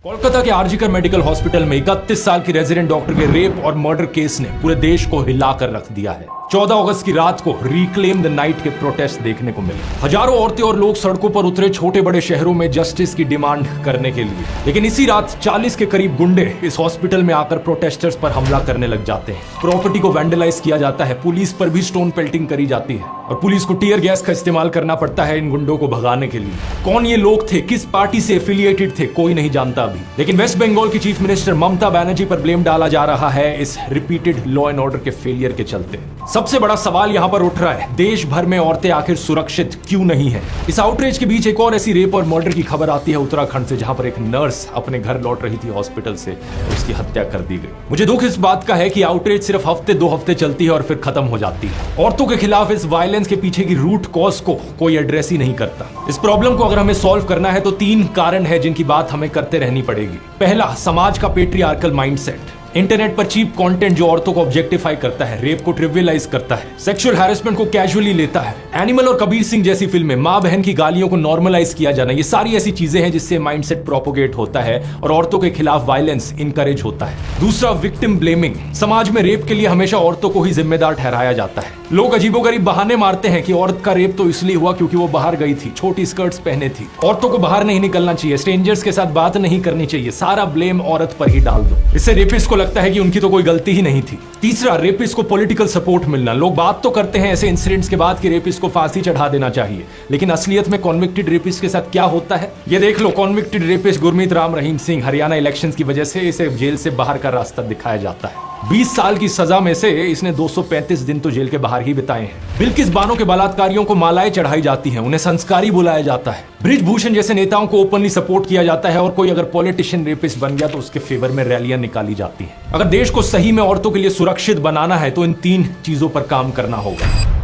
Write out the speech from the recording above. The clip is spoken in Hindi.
कोलकाता के आरजीकर मेडिकल हॉस्पिटल में 31 साल की रेजिडेंट डॉक्टर के रेप और मर्डर केस ने पूरे देश को हिलाकर रख दिया है। 14 अगस्त की रात को रिक्लेम द नाइट के प्रोटेस्ट देखने को मिले। हजारों औरतें और लोग सड़कों पर उतरे छोटे बड़े शहरों में जस्टिस की डिमांड करने के लिए। लेकिन इसी रात 40 के करीब गुंडे इस हॉस्पिटल में आकर प्रोटेस्टर्स पर हमला करने लग जाते हैं। प्रॉपर्टी को वैंडलाइज किया जाता है, पुलिस पर भी स्टोन पेल्टिंग करी जाती है और पुलिस को टीयर गैस का इस्तेमाल करना पड़ता है इन गुंडों को भगाने के लिए। कौन ये लोग थे, किस पार्टी से एफिलिएटेड थे, कोई नहीं जानता अभी। लेकिन वेस्ट बंगाल की चीफ मिनिस्टर ममता बनर्जी पर ब्लेम डाला जा रहा है इस रिपीटेड लॉ एंड ऑर्डर के फेलियर के चलते। सबसे बड़ा सवाल यहाँ पर उठ रहा है, देश भर में औरतें आखिर सुरक्षित क्यों नहीं है। इस आउटरीच के बीच एक और ऐसी रेप और मर्डर की खबर आती है उत्तराखंड से, जहां पर एक नर्स अपने घर लौट रही थी हॉस्पिटल से और उसकी हत्या कर दी गई। मुझे दुख इस बात का है कि आउटरीच सिर्फ हफ्ते 2 हफ्ते चलती है और फिर खत्म हो जाती है। औरतों के खिलाफ इस वायलेंस के पीछे की रूट कॉज को कोई एड्रेस ही नहीं करता। इस प्रॉब्लम को अगर हमें सॉल्व करना है तो 3 कारण है जिनकी बात हमें करते रहनी पड़ेगी। पहला, समाज का पेट्रियार्कल माइंडसेट। इंटरनेट पर चीप कंटेंट जो औरतों को ऑब्जेक्टिफाई करता है, रेप को ट्रिवियलाइज करता है, सेक्सुअल हैरेसमेंट को कैजुअली लेता है। एनिमल और कबीर सिंह जैसी फिल्में, माँ बहन की गालियों को नॉर्मलाइज किया जाना, ये सारी ऐसी चीजें हैं जिससे माइंडसेट प्रोपोगेट होता है और औरतों के खिलाफ वायलेंस इनकरेज होता है। दूसरा, विक्टिम ब्लेमिंग। समाज में रेप के लिए हमेशा औरतों को ही जिम्मेदार ठहराया जाता है। लोग अजीबोगरीब बहाने मारते हैं कि औरत का रेप तो इसलिए हुआ क्योंकि वो बाहर गई थी, छोटी स्कर्ट्स पहने थी, औरतों को बाहर नहीं निकलना चाहिए, स्ट्रेंजर्स के साथ बात नहीं करनी चाहिए, सारा ब्लेम औरत पर ही डाल दो। इससे रेपिस्ट को लगता है कि उनकी तो कोई गलती ही नहीं थी। तीसरा, रेपिस्ट को पॉलिटिकल सपोर्ट मिलना। लोग बात तो करते हैं ऐसे इंसिडेंट्स के बाद कि रेपिस्ट को फांसी चढ़ा देना चाहिए, लेकिन असलियत में कॉन्विक्टेड रेपिस्ट के साथ क्या होता है ये देख लो। Convicted rapist Gurmeet Ram Rahim Singh, Haryana elections की वजह से इसे जेल से बाहर का रास्ता दिखाया जाता है। 20 साल की सजा में से इसने 235 दिन तो जेल के बाहर ही बिताए हैं। बिल्किस बानो के बलात्कारियों को मालाएं चढ़ाई जाती हैं, उन्हें संस्कारी बुलाया जाता है। बृजभूषण जैसे नेताओं को ओपनली सपोर्ट किया जाता है और कोई अगर पॉलिटिशियन रेपिस्ट बन गया तो उसके फेवर में रैलियां निकाली जाती हैं। अगर देश को सही में औरतों के लिए सुरक्षित बनाना है तो इन 3 चीजों पर काम करना होगा।